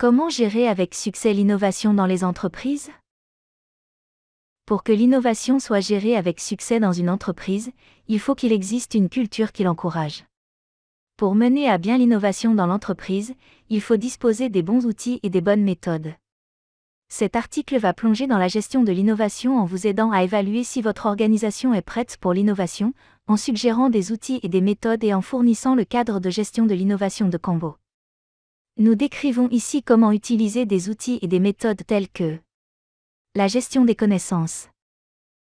Comment gérer avec succès l'innovation dans les entreprises? Pour que l'innovation soit gérée avec succès dans une entreprise, il faut qu'il existe une culture qui l'encourage. Pour mener à bien l'innovation dans l'entreprise, il faut disposer des bons outils et des bonnes méthodes. Cet article va plonger dans la gestion de l'innovation en vous aidant à évaluer si votre organisation est prête pour l'innovation, en suggérant des outils et des méthodes et en fournissant le cadre de gestion de l'innovation de Cambo. Nous décrivons ici comment utiliser des outils et des méthodes telles que la gestion des connaissances,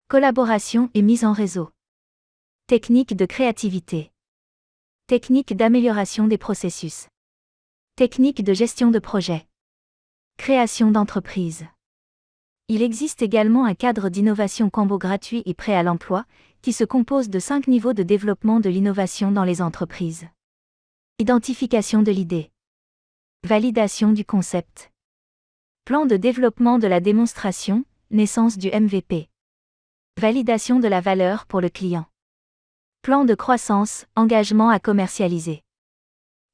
collaboration et mise en réseau, techniques de créativité, techniques d'amélioration des processus, techniques de gestion de projet, création d'entreprise. Il existe également un cadre d'innovation Cambo gratuit et prêt à l'emploi, qui se compose de 5 niveaux de développement de l'innovation dans les entreprises. Identification de l'idée. Validation du concept. Plan de développement de la démonstration, naissance du MVP. Validation de la valeur pour le client. Plan de croissance, engagement à commercialiser.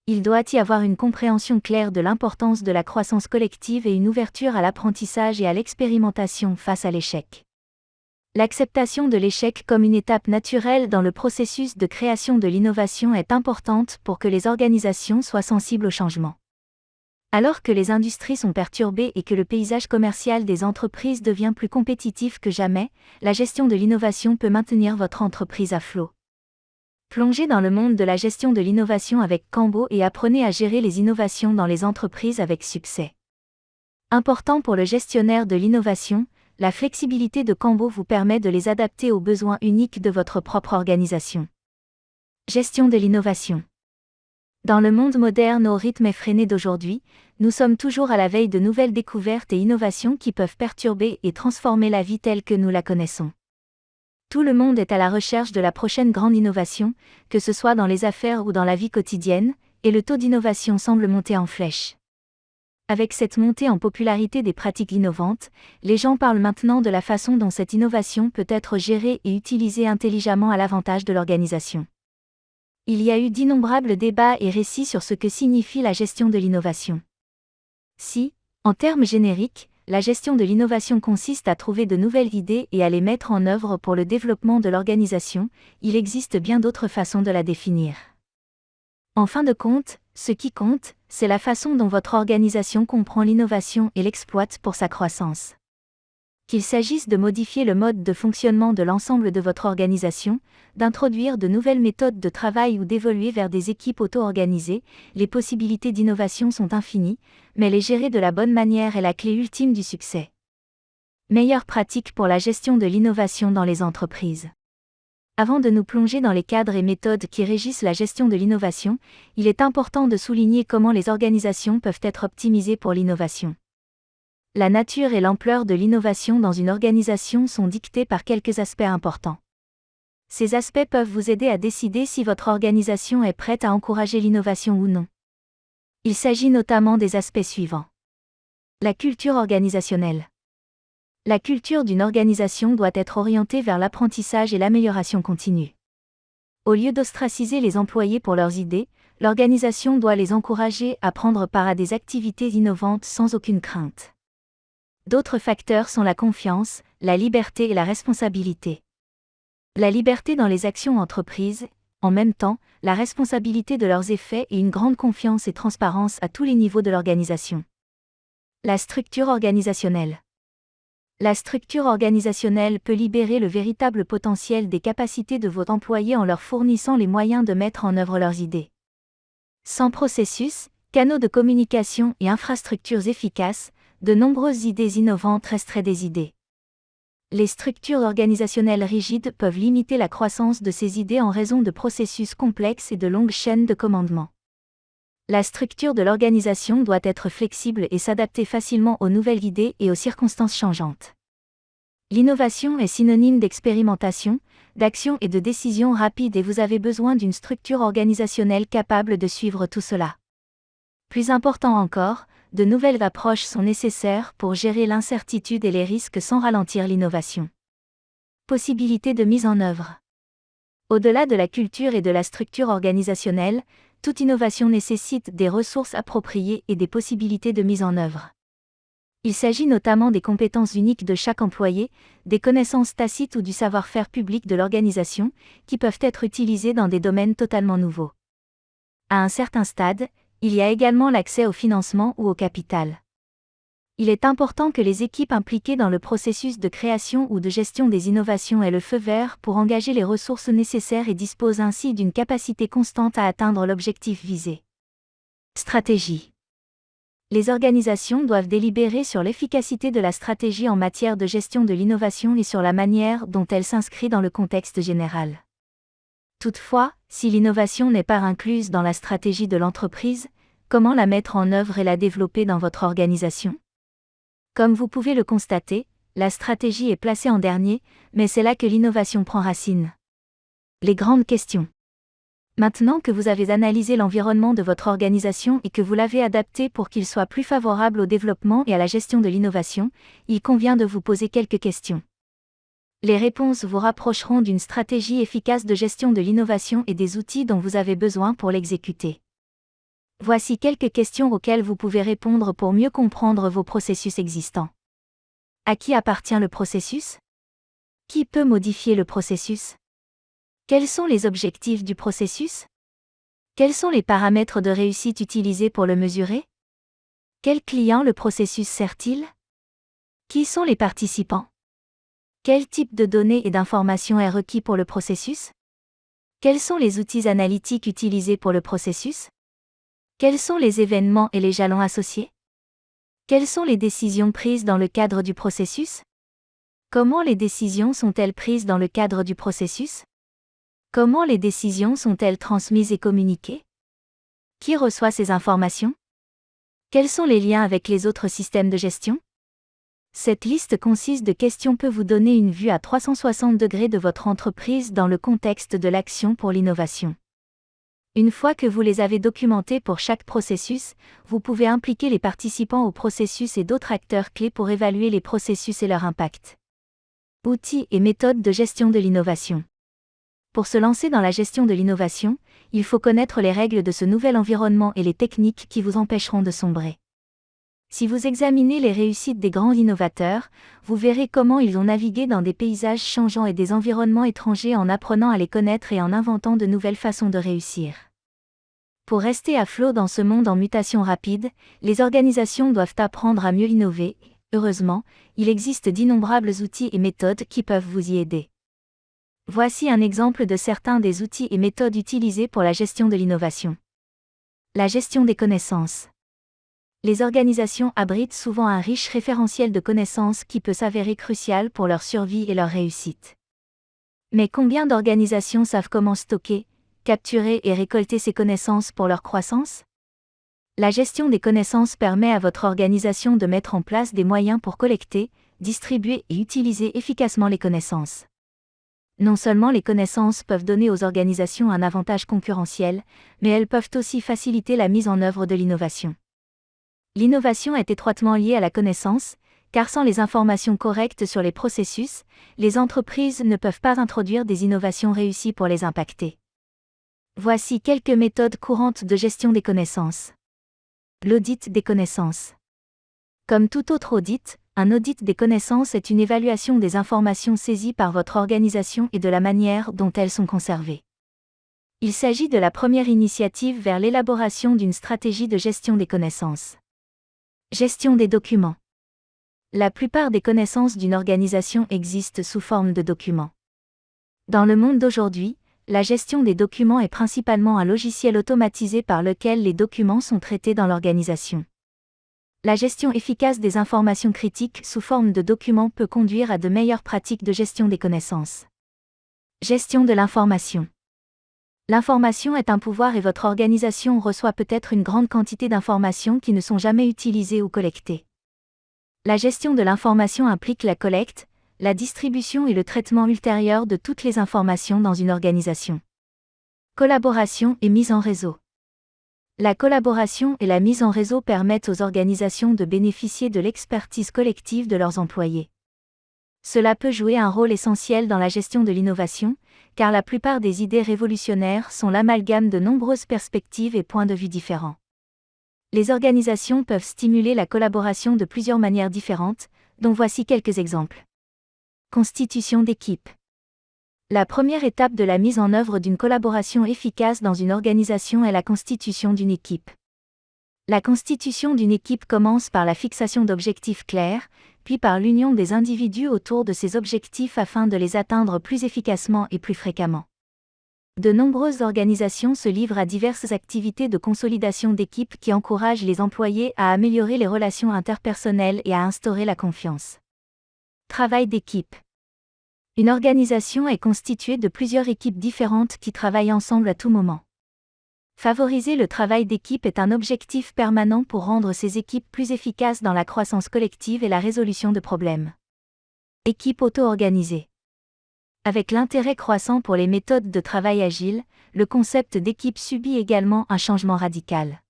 Il doit y avoir une compréhension claire de l'importance de la croissance collective et une ouverture à l'apprentissage et à l'expérimentation face à l'échec. L'acceptation de l'échec comme une étape naturelle dans le processus de création de l'innovation est importante pour que les organisations soient sensibles au changement. Alors que les industries sont perturbées et que le paysage commercial des entreprises devient plus compétitif que jamais, la gestion de l'innovation peut maintenir votre entreprise à flot. Plongez dans le monde de la gestion de l'innovation avec Cambo et apprenez à gérer les innovations dans les entreprises avec succès. Important pour le gestionnaire de l'innovation, la flexibilité de Cambo vous permet de les adapter aux besoins uniques de votre propre organisation. Gestion de l'innovation. Dans le monde moderne au rythme effréné d'aujourd'hui, nous sommes toujours à la veille de nouvelles découvertes et innovations qui peuvent perturber et transformer la vie telle que nous la connaissons. Tout le monde est à la recherche de la prochaine grande innovation, que ce soit dans les affaires ou dans la vie quotidienne, et le taux d'innovation semble monter en flèche. Avec cette montée en popularité des pratiques innovantes, les gens parlent maintenant de la façon dont cette innovation peut être gérée et utilisée intelligemment à l'avantage de l'organisation. Il y a eu d'innombrables débats et récits sur ce que signifie la gestion de l'innovation. Si, en termes génériques, la gestion de l'innovation consiste à trouver de nouvelles idées et à les mettre en œuvre pour le développement de l'organisation, il existe bien d'autres façons de la définir. En fin de compte, ce qui compte, c'est la façon dont votre organisation comprend l'innovation et l'exploite pour sa croissance. Qu'il s'agisse de modifier le mode de fonctionnement de l'ensemble de votre organisation, d'introduire de nouvelles méthodes de travail ou d'évoluer vers des équipes auto-organisées, les possibilités d'innovation sont infinies, mais les gérer de la bonne manière est la clé ultime du succès. Meilleures pratiques pour la gestion de l'innovation dans les entreprises. Avant de nous plonger dans les cadres et méthodes qui régissent la gestion de l'innovation, il est important de souligner comment les organisations peuvent être optimisées pour l'innovation. La nature et l'ampleur de l'innovation dans une organisation sont dictées par quelques aspects importants. Ces aspects peuvent vous aider à décider si votre organisation est prête à encourager l'innovation ou non. Il s'agit notamment des aspects suivants. La culture organisationnelle. La culture d'une organisation doit être orientée vers l'apprentissage et l'amélioration continue. Au lieu d'ostraciser les employés pour leurs idées, l'organisation doit les encourager à prendre part à des activités innovantes sans aucune crainte. D'autres facteurs sont la confiance, la liberté et la responsabilité. La liberté dans les actions entreprises, en même temps, la responsabilité de leurs effets et une grande confiance et transparence à tous les niveaux de l'organisation. La structure organisationnelle. La structure organisationnelle peut libérer le véritable potentiel des capacités de vos employés en leur fournissant les moyens de mettre en œuvre leurs idées. Sans processus, canaux de communication et infrastructures efficaces, de nombreuses idées innovantes resteraient des idées. Les structures organisationnelles rigides peuvent limiter la croissance de ces idées en raison de processus complexes et de longues chaînes de commandement. La structure de l'organisation doit être flexible et s'adapter facilement aux nouvelles idées et aux circonstances changeantes. L'innovation est synonyme d'expérimentation, d'action et de décision rapide et vous avez besoin d'une structure organisationnelle capable de suivre tout cela. Plus important encore, de nouvelles approches sont nécessaires pour gérer l'incertitude et les risques sans ralentir l'innovation. Possibilités de mise en œuvre. Au-delà de la culture et de la structure organisationnelle, toute innovation nécessite des ressources appropriées et des possibilités de mise en œuvre. Il s'agit notamment des compétences uniques de chaque employé, des connaissances tacites ou du savoir-faire public de l'organisation, qui peuvent être utilisées dans des domaines totalement nouveaux. À un certain stade, il y a également l'accès au financement ou au capital. Il est important que les équipes impliquées dans le processus de création ou de gestion des innovations aient le feu vert pour engager les ressources nécessaires et disposent ainsi d'une capacité constante à atteindre l'objectif visé. Stratégie. Les organisations doivent délibérer sur l'efficacité de la stratégie en matière de gestion de l'innovation et sur la manière dont elle s'inscrit dans le contexte général. Toutefois, si l'innovation n'est pas incluse dans la stratégie de l'entreprise, comment la mettre en œuvre et la développer dans votre organisation ? Comme vous pouvez le constater, la stratégie est placée en dernier, mais c'est là que l'innovation prend racine. Les grandes questions. Maintenant que vous avez analysé l'environnement de votre organisation et que vous l'avez adapté pour qu'il soit plus favorable au développement et à la gestion de l'innovation, il convient de vous poser quelques questions. Les réponses vous rapprocheront d'une stratégie efficace de gestion de l'innovation et des outils dont vous avez besoin pour l'exécuter. Voici quelques questions auxquelles vous pouvez répondre pour mieux comprendre vos processus existants. À qui appartient le processus ? Qui peut modifier le processus ? Quels sont les objectifs du processus ? Quels sont les paramètres de réussite utilisés pour le mesurer ? Quels clients le processus sert-il ? Qui sont les participants ? Quel type de données et d'informations est requis pour le processus ? Quels sont les outils analytiques utilisés pour le processus ? Quels sont les événements et les jalons associés ? Quelles sont les décisions prises dans le cadre du processus ? Comment les décisions sont-elles prises dans le cadre du processus ? Comment les décisions sont-elles transmises et communiquées ? Qui reçoit ces informations ? Quels sont les liens avec les autres systèmes de gestion ? Cette liste concise de questions peut vous donner une vue à 360 degrés de votre entreprise dans le contexte de l'action pour l'innovation. Une fois que vous les avez documentées pour chaque processus, vous pouvez impliquer les participants au processus et d'autres acteurs clés pour évaluer les processus et leur impact. Outils et méthodes de gestion de l'innovation. Pour se lancer dans la gestion de l'innovation, il faut connaître les règles de ce nouvel environnement et les techniques qui vous empêcheront de sombrer. Si vous examinez les réussites des grands innovateurs, vous verrez comment ils ont navigué dans des paysages changeants et des environnements étrangers en apprenant à les connaître et en inventant de nouvelles façons de réussir. Pour rester à flot dans ce monde en mutation rapide, les organisations doivent apprendre à mieux innover. Heureusement, il existe d'innombrables outils et méthodes qui peuvent vous y aider. Voici un exemple de certains des outils et méthodes utilisés pour la gestion de l'innovation. La gestion des connaissances. Les organisations abritent souvent un riche référentiel de connaissances qui peut s'avérer crucial pour leur survie et leur réussite. Mais combien d'organisations savent comment stocker, capturer et récolter ces connaissances pour leur croissance ? La gestion des connaissances permet à votre organisation de mettre en place des moyens pour collecter, distribuer et utiliser efficacement les connaissances. Non seulement les connaissances peuvent donner aux organisations un avantage concurrentiel, mais elles peuvent aussi faciliter la mise en œuvre de l'innovation. L'innovation est étroitement liée à la connaissance, car sans les informations correctes sur les processus, les entreprises ne peuvent pas introduire des innovations réussies pour les impacter. Voici quelques méthodes courantes de gestion des connaissances. L'audit des connaissances. Comme tout autre audit, un audit des connaissances est une évaluation des informations saisies par votre organisation et de la manière dont elles sont conservées. Il s'agit de la première initiative vers l'élaboration d'une stratégie de gestion des connaissances. Gestion des documents. La plupart des connaissances d'une organisation existent sous forme de documents. Dans le monde d'aujourd'hui, la gestion des documents est principalement un logiciel automatisé par lequel les documents sont traités dans l'organisation. La gestion efficace des informations critiques sous forme de documents peut conduire à de meilleures pratiques de gestion des connaissances. Gestion de l'information. L'information est un pouvoir et votre organisation reçoit peut-être une grande quantité d'informations qui ne sont jamais utilisées ou collectées. La gestion de l'information implique la collecte, la distribution et le traitement ultérieur de toutes les informations dans une organisation. Collaboration et mise en réseau. La collaboration et la mise en réseau permettent aux organisations de bénéficier de l'expertise collective de leurs employés. Cela peut jouer un rôle essentiel dans la gestion de l'innovation, car la plupart des idées révolutionnaires sont l'amalgame de nombreuses perspectives et points de vue différents. Les organisations peuvent stimuler la collaboration de plusieurs manières différentes, dont voici quelques exemples. Constitution d'équipe. La première étape de la mise en œuvre d'une collaboration efficace dans une organisation est la constitution d'une équipe. La constitution d'une équipe commence par la fixation d'objectifs clairs, puis par l'union des individus autour de ces objectifs afin de les atteindre plus efficacement et plus fréquemment. De nombreuses organisations se livrent à diverses activités de consolidation d'équipe qui encouragent les employés à améliorer les relations interpersonnelles et à instaurer la confiance. Travail d'équipe. Une organisation est constituée de plusieurs équipes différentes qui travaillent ensemble à tout moment. Favoriser le travail d'équipe est un objectif permanent pour rendre ces équipes plus efficaces dans la croissance collective et la résolution de problèmes. Équipe auto-organisée. Avec l'intérêt croissant pour les méthodes de travail agile, le concept d'équipe subit également un changement radical.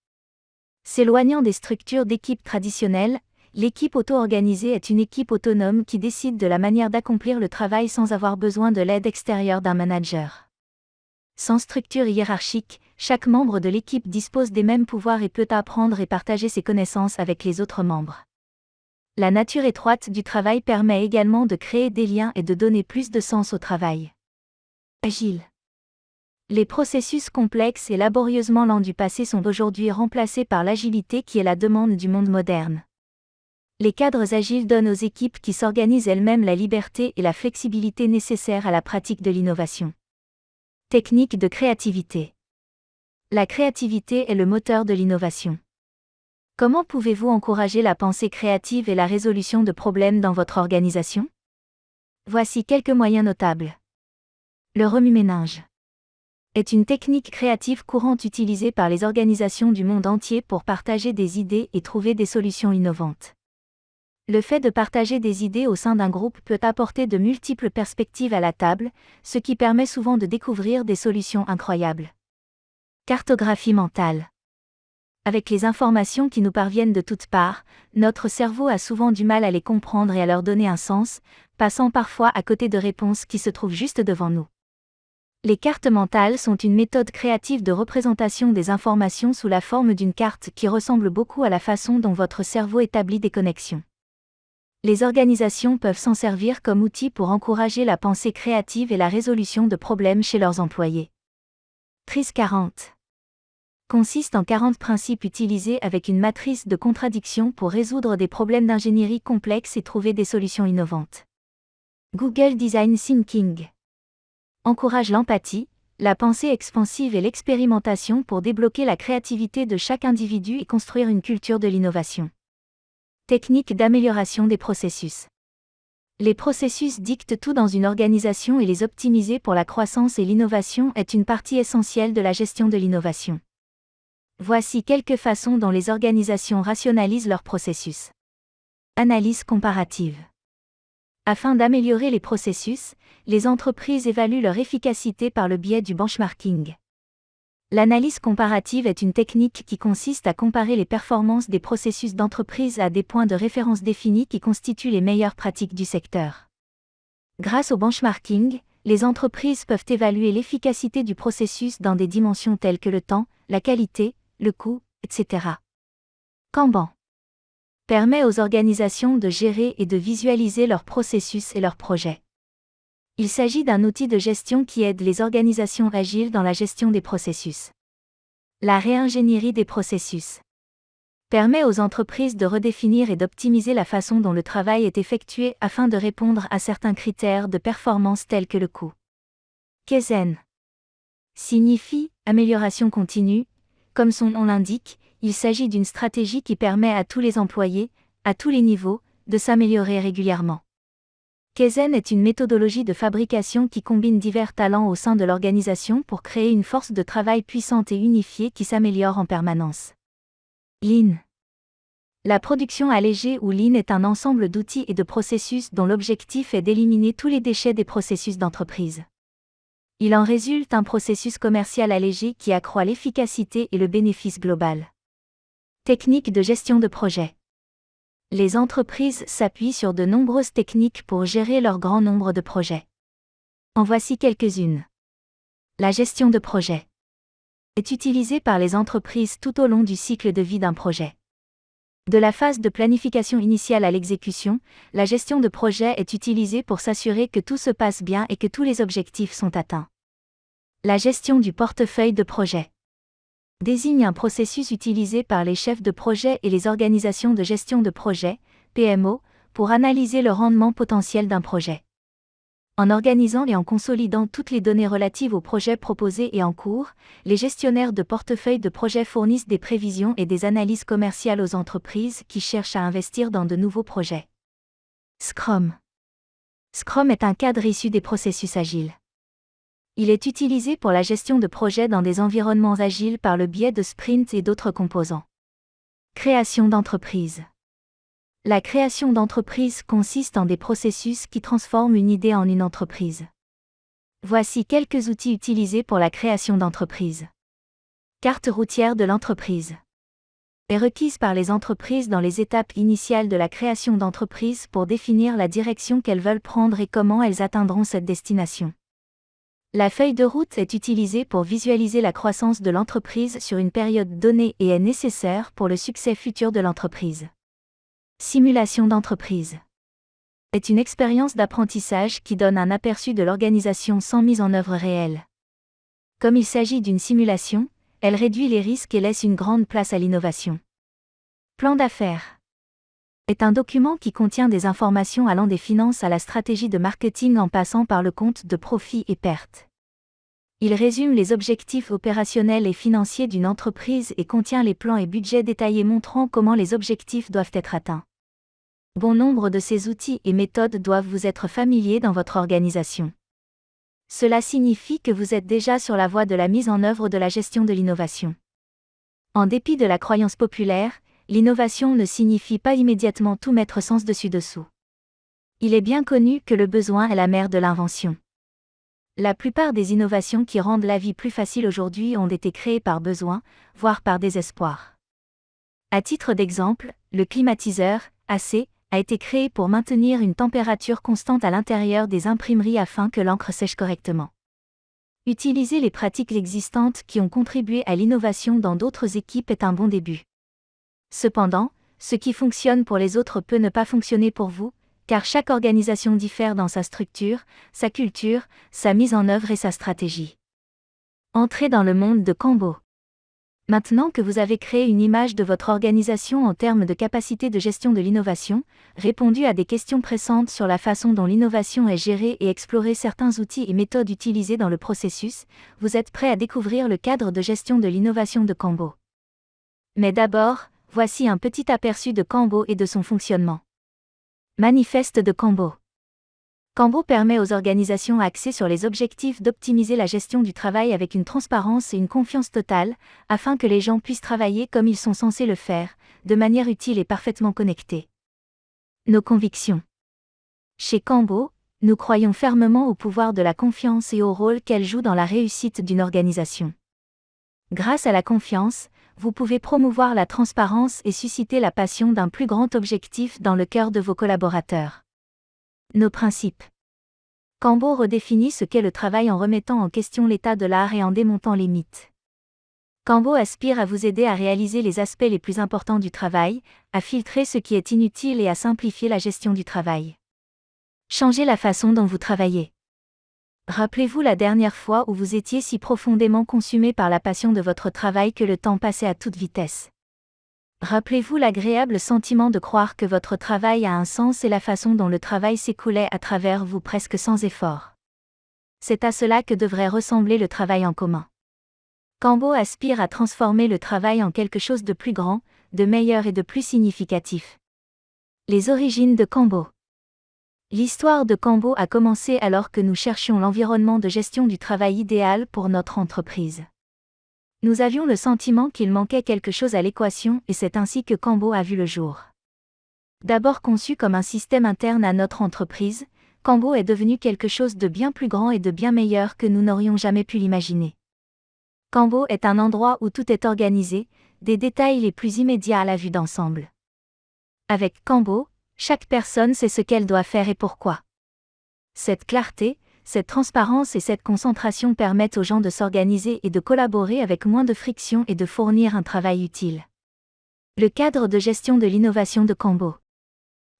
S'éloignant des structures d'équipe traditionnelles, l'équipe auto-organisée est une équipe autonome qui décide de la manière d'accomplir le travail sans avoir besoin de l'aide extérieure d'un manager. Sans structure hiérarchique, chaque membre de l'équipe dispose des mêmes pouvoirs et peut apprendre et partager ses connaissances avec les autres membres. La nature étroite du travail permet également de créer des liens et de donner plus de sens au travail. Agile. Les processus complexes et laborieusement lents du passé sont aujourd'hui remplacés par l'agilité qui est la demande du monde moderne. Les cadres agiles donnent aux équipes qui s'organisent elles-mêmes la liberté et la flexibilité nécessaires à la pratique de l'innovation. Technique de créativité. La créativité est le moteur de l'innovation. Comment pouvez-vous encourager la pensée créative et la résolution de problèmes dans votre organisation? Voici quelques moyens notables. Le remue-ménage est une technique créative courante utilisée par les organisations du monde entier pour partager des idées et trouver des solutions innovantes. Le fait de partager des idées au sein d'un groupe peut apporter de multiples perspectives à la table, ce qui permet souvent de découvrir des solutions incroyables. Cartographie mentale. Avec les informations qui nous parviennent de toutes parts, notre cerveau a souvent du mal à les comprendre et à leur donner un sens, passant parfois à côté de réponses qui se trouvent juste devant nous. Les cartes mentales sont une méthode créative de représentation des informations sous la forme d'une carte qui ressemble beaucoup à la façon dont votre cerveau établit des connexions. Les organisations peuvent s'en servir comme outil pour encourager la pensée créative et la résolution de problèmes chez leurs employés. TRIZ 40 consiste en 40 principes utilisés avec une matrice de contradictions pour résoudre des problèmes d'ingénierie complexes et trouver des solutions innovantes. Google Design Thinking encourage l'empathie, la pensée expansive et l'expérimentation pour débloquer la créativité de chaque individu et construire une culture de l'innovation. Technique d'amélioration des processus. Les processus dictent tout dans une organisation et les optimiser pour la croissance et l'innovation est une partie essentielle de la gestion de l'innovation. Voici quelques façons dont les organisations rationalisent leurs processus. Analyse comparative. Afin d'améliorer les processus, les entreprises évaluent leur efficacité par le biais du benchmarking. L'analyse comparative est une technique qui consiste à comparer les performances des processus d'entreprise à des points de référence définis qui constituent les meilleures pratiques du secteur. Grâce au benchmarking, les entreprises peuvent évaluer l'efficacité du processus dans des dimensions telles que le temps, la qualité, le coût, etc. Kanban permet aux organisations de gérer et de visualiser leurs processus et leurs projets. Il s'agit d'un outil de gestion qui aide les organisations agiles dans la gestion des processus. La réingénierie des processus permet aux entreprises de redéfinir et d'optimiser la façon dont le travail est effectué afin de répondre à certains critères de performance tels que le coût. Kaizen signifie amélioration continue. Comme son nom l'indique, il s'agit d'une stratégie qui permet à tous les employés, à tous les niveaux, de s'améliorer régulièrement. Kaizen est une méthodologie de fabrication qui combine divers talents au sein de l'organisation pour créer une force de travail puissante et unifiée qui s'améliore en permanence. Lean. La production allégée ou Lean est un ensemble d'outils et de processus dont l'objectif est d'éliminer tous les déchets des processus d'entreprise. Il en résulte un processus commercial allégé qui accroît l'efficacité et le bénéfice global. Technique de gestion de projet. Les entreprises s'appuient sur de nombreuses techniques pour gérer leur grand nombre de projets. En voici quelques-unes. La gestion de projet est utilisée par les entreprises tout au long du cycle de vie d'un projet. De la phase de planification initiale à l'exécution, la gestion de projet est utilisée pour s'assurer que tout se passe bien et que tous les objectifs sont atteints. La gestion du portefeuille de projet désigne un processus utilisé par les chefs de projet et les organisations de gestion de projet, PMO, pour analyser le rendement potentiel d'un projet. En organisant et en consolidant toutes les données relatives aux projets proposés et en cours, les gestionnaires de portefeuille de projets fournissent des prévisions et des analyses commerciales aux entreprises qui cherchent à investir dans de nouveaux projets. Scrum. Scrum est un cadre issu des processus agiles. Il est utilisé pour la gestion de projets dans des environnements agiles par le biais de sprints et d'autres composants. Création d'entreprise. La création d'entreprise consiste en des processus qui transforment une idée en une entreprise. Voici quelques outils utilisés pour la création d'entreprise. Carte routière de l'entreprise est requise par les entreprises dans les étapes initiales de la création d'entreprise pour définir la direction qu'elles veulent prendre et comment elles atteindront cette destination. La feuille de route est utilisée pour visualiser la croissance de l'entreprise sur une période donnée et est nécessaire pour le succès futur de l'entreprise. Simulation d'entreprise est une expérience d'apprentissage qui donne un aperçu de l'organisation sans mise en œuvre réelle. Comme il s'agit d'une simulation, elle réduit les risques et laisse une grande place à l'innovation. Plan d'affaires est un document qui contient des informations allant des finances à la stratégie de marketing en passant par le compte de profit et pertes. Il résume les objectifs opérationnels et financiers d'une entreprise et contient les plans et budgets détaillés montrant comment les objectifs doivent être atteints. Bon nombre de ces outils et méthodes doivent vous être familiers dans votre organisation. Cela signifie que vous êtes déjà sur la voie de la mise en œuvre de la gestion de l'innovation. En dépit de la croyance populaire, l'innovation ne signifie pas immédiatement tout mettre sens dessus-dessous. Il est bien connu que le besoin est la mère de l'invention. La plupart des innovations qui rendent la vie plus facile aujourd'hui ont été créées par besoin, voire par désespoir. À titre d'exemple, le climatiseur, AC, a été créé pour maintenir une température constante à l'intérieur des imprimeries afin que l'encre sèche correctement. Utiliser les pratiques existantes qui ont contribué à l'innovation dans d'autres équipes est un bon début. Cependant, ce qui fonctionne pour les autres peut ne pas fonctionner pour vous, car chaque organisation diffère dans sa structure, sa culture, sa mise en œuvre et sa stratégie. Entrez dans le monde de Kanbo. Maintenant que vous avez créé une image de votre organisation en termes de capacité de gestion de l'innovation, répondu à des questions pressantes sur la façon dont l'innovation est gérée et exploré certains outils et méthodes utilisés dans le processus, vous êtes prêt à découvrir le cadre de gestion de l'innovation de Kanbo. Mais d'abord, voici un petit aperçu de Kanbo et de son fonctionnement. Manifeste de Kanbo. Kanbo permet aux organisations axées sur les objectifs d'optimiser la gestion du travail avec une transparence et une confiance totale, afin que les gens puissent travailler comme ils sont censés le faire, de manière utile et parfaitement connectée. Nos convictions. Chez Kanbo, nous croyons fermement au pouvoir de la confiance et au rôle qu'elle joue dans la réussite d'une organisation. Grâce à la confiance, vous pouvez promouvoir la transparence et susciter la passion d'un plus grand objectif dans le cœur de vos collaborateurs. Nos principes. Kanbo redéfinit ce qu'est le travail en remettant en question l'état de l'art et en démontant les mythes. Kanbo aspire à vous aider à réaliser les aspects les plus importants du travail, à filtrer ce qui est inutile et à simplifier la gestion du travail. Changez la façon dont vous travaillez. Rappelez-vous la dernière fois où vous étiez si profondément consumé par la passion de votre travail que le temps passait à toute vitesse. Rappelez-vous l'agréable sentiment de croire que votre travail a un sens et la façon dont le travail s'écoulait à travers vous presque sans effort. C'est à cela que devrait ressembler le travail en commun. Kanbo aspire à transformer le travail en quelque chose de plus grand, de meilleur et de plus significatif. Les origines de Kanbo. L'histoire de Kanbo a commencé alors que nous cherchions l'environnement de gestion du travail idéal pour notre entreprise. Nous avions le sentiment qu'il manquait quelque chose à l'équation et c'est ainsi que Kanbo a vu le jour. D'abord conçu comme un système interne à notre entreprise, Kanbo est devenu quelque chose de bien plus grand et de bien meilleur que nous n'aurions jamais pu l'imaginer. Kanbo est un endroit où tout est organisé, des détails les plus immédiats à la vue d'ensemble. Avec Canbo, chaque personne sait ce qu'elle doit faire et pourquoi. Cette clarté, cette transparence et cette concentration permettent aux gens de s'organiser et de collaborer avec moins de friction et de fournir un travail utile. Le cadre de gestion de l'innovation de Canbo.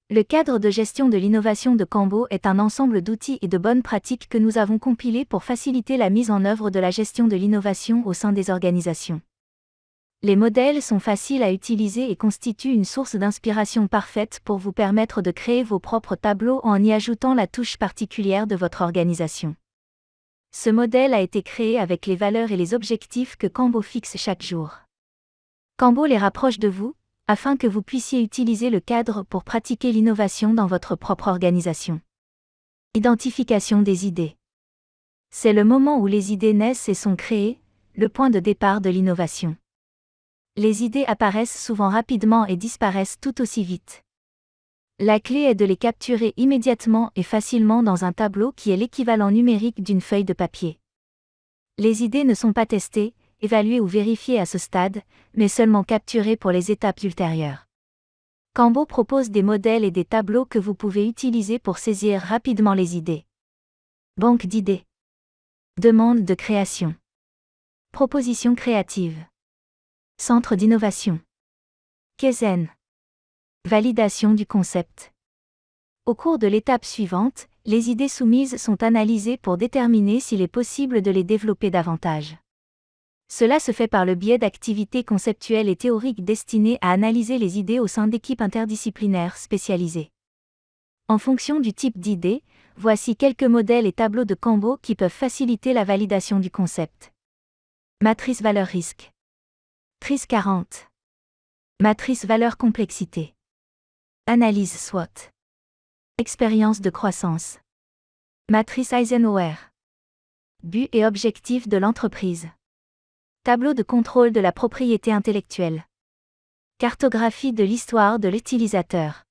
Le cadre de gestion de l'innovation de Canbo est un ensemble d'outils et de bonnes pratiques que nous avons compilés pour faciliter la mise en œuvre de la gestion de l'innovation au sein des organisations. Les modèles sont faciles à utiliser et constituent une source d'inspiration parfaite pour vous permettre de créer vos propres tableaux en y ajoutant la touche particulière de votre organisation. Ce modèle a été créé avec les valeurs et les objectifs que Canbo fixe chaque jour. Canbo les rapproche de vous, afin que vous puissiez utiliser le cadre pour pratiquer l'innovation dans votre propre organisation. Identification des idées. C'est le moment où les idées naissent et sont créées, le point de départ de l'innovation. Les idées apparaissent souvent rapidement et disparaissent tout aussi vite. La clé est de les capturer immédiatement et facilement dans un tableau qui est l'équivalent numérique d'une feuille de papier. Les idées ne sont pas testées, évaluées ou vérifiées à ce stade, mais seulement capturées pour les étapes ultérieures. Canbo propose des modèles et des tableaux que vous pouvez utiliser pour saisir rapidement les idées. Banque d'idées. Demande de création. Proposition créative. Centre d'innovation. Kaizen. Validation du concept. Au cours de l'étape suivante, les idées soumises sont analysées pour déterminer s'il est possible de les développer davantage. Cela se fait par le biais d'activités conceptuelles et théoriques destinées à analyser les idées au sein d'équipes interdisciplinaires spécialisées. En fonction du type d'idée, voici quelques modèles et tableaux de Canbo qui peuvent faciliter la validation du concept. Matrice valeur-risque. Matrice 40. Matrice valeur-complexité. Analyse SWOT. Expérience de croissance. Matrice Eisenhower. But et objectifs de l'entreprise. Tableau de contrôle de la propriété intellectuelle. Cartographie de l'histoire de l'utilisateur.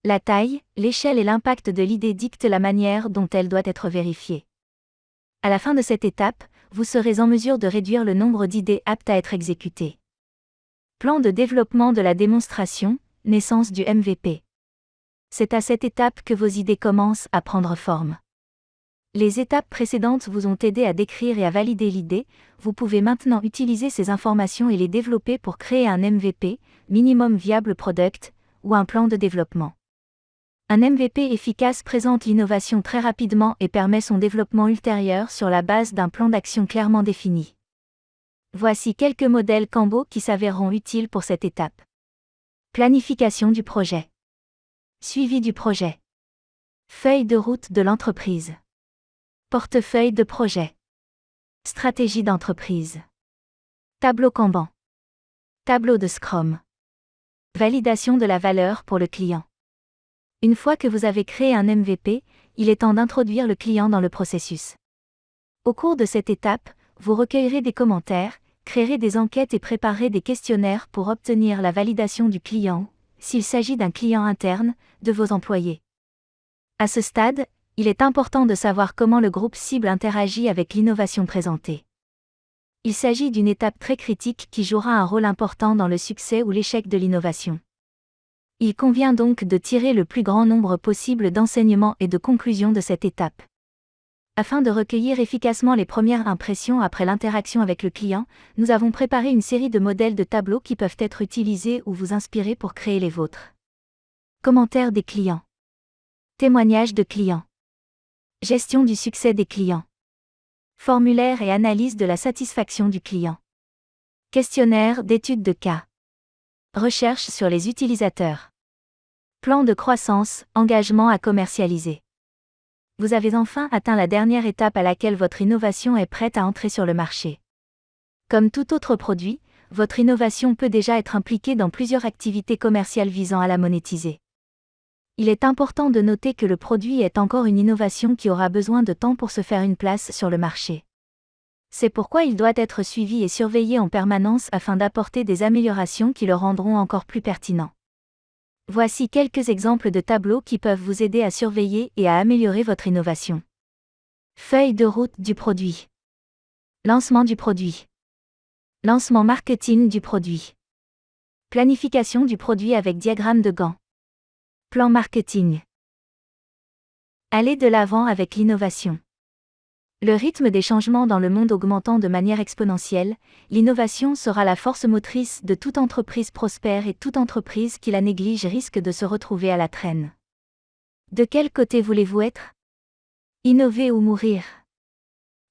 La taille, l'échelle et l'impact de l'idée dictent la manière dont elle doit être vérifiée. À la fin de cette étape, vous serez en mesure de réduire le nombre d'idées aptes à être exécutées. Plan de développement de la démonstration, naissance du MVP. C'est à cette étape que vos idées commencent à prendre forme. Les étapes précédentes vous ont aidé à décrire et à valider l'idée, vous pouvez maintenant utiliser ces informations et les développer pour créer un MVP, Minimum Viable Product, ou un plan de développement. Un MVP efficace présente l'innovation très rapidement et permet son développement ultérieur sur la base d'un plan d'action clairement défini. Voici quelques modèles Canbo qui s'avéreront utiles pour cette étape. Planification du projet. Suivi du projet. Feuille de route de l'entreprise. Portefeuille de projet. Stratégie d'entreprise. Tableau Kanban. Tableau de Scrum. Validation de la valeur pour le client. Une fois que vous avez créé un MVP, il est temps d'introduire le client dans le processus. Au cours de cette étape, vous recueillerez des commentaires, créerez des enquêtes et préparerez des questionnaires pour obtenir la validation du client, s'il s'agit d'un client interne, de vos employés. À ce stade, il est important de savoir comment le groupe cible interagit avec l'innovation présentée. Il s'agit d'une étape très critique qui jouera un rôle important dans le succès ou l'échec de l'innovation. Il convient donc de tirer le plus grand nombre possible d'enseignements et de conclusions de cette étape. Afin de recueillir efficacement les premières impressions après l'interaction avec le client, nous avons préparé une série de modèles de tableaux qui peuvent être utilisés ou vous inspirer pour créer les vôtres. Commentaires des clients. Témoignages de clients. Gestion du succès des clients. Formulaire et analyse de la satisfaction du client. Questionnaire d'étude de cas. Recherche sur les utilisateurs. Plan de croissance, engagement à commercialiser. Vous avez enfin atteint la dernière étape à laquelle votre innovation est prête à entrer sur le marché. Comme tout autre produit, votre innovation peut déjà être impliquée dans plusieurs activités commerciales visant à la monétiser. Il est important de noter que le produit est encore une innovation qui aura besoin de temps pour se faire une place sur le marché. C'est pourquoi il doit être suivi et surveillé en permanence afin d'apporter des améliorations qui le rendront encore plus pertinent. Voici quelques exemples de tableaux qui peuvent vous aider à surveiller et à améliorer votre innovation. Feuille de route du produit. Lancement du produit. Lancement marketing du produit. Planification du produit avec diagramme de Gantt. Plan marketing. Aller de l'avant avec l'innovation. Le rythme des changements dans le monde augmentant de manière exponentielle, l'innovation sera la force motrice de toute entreprise prospère et toute entreprise qui la néglige risque de se retrouver à la traîne. De quel côté voulez-vous être ? Innover ou mourir ?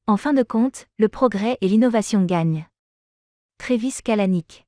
En fin de compte, le progrès et l'innovation gagnent. Travis Kalanick.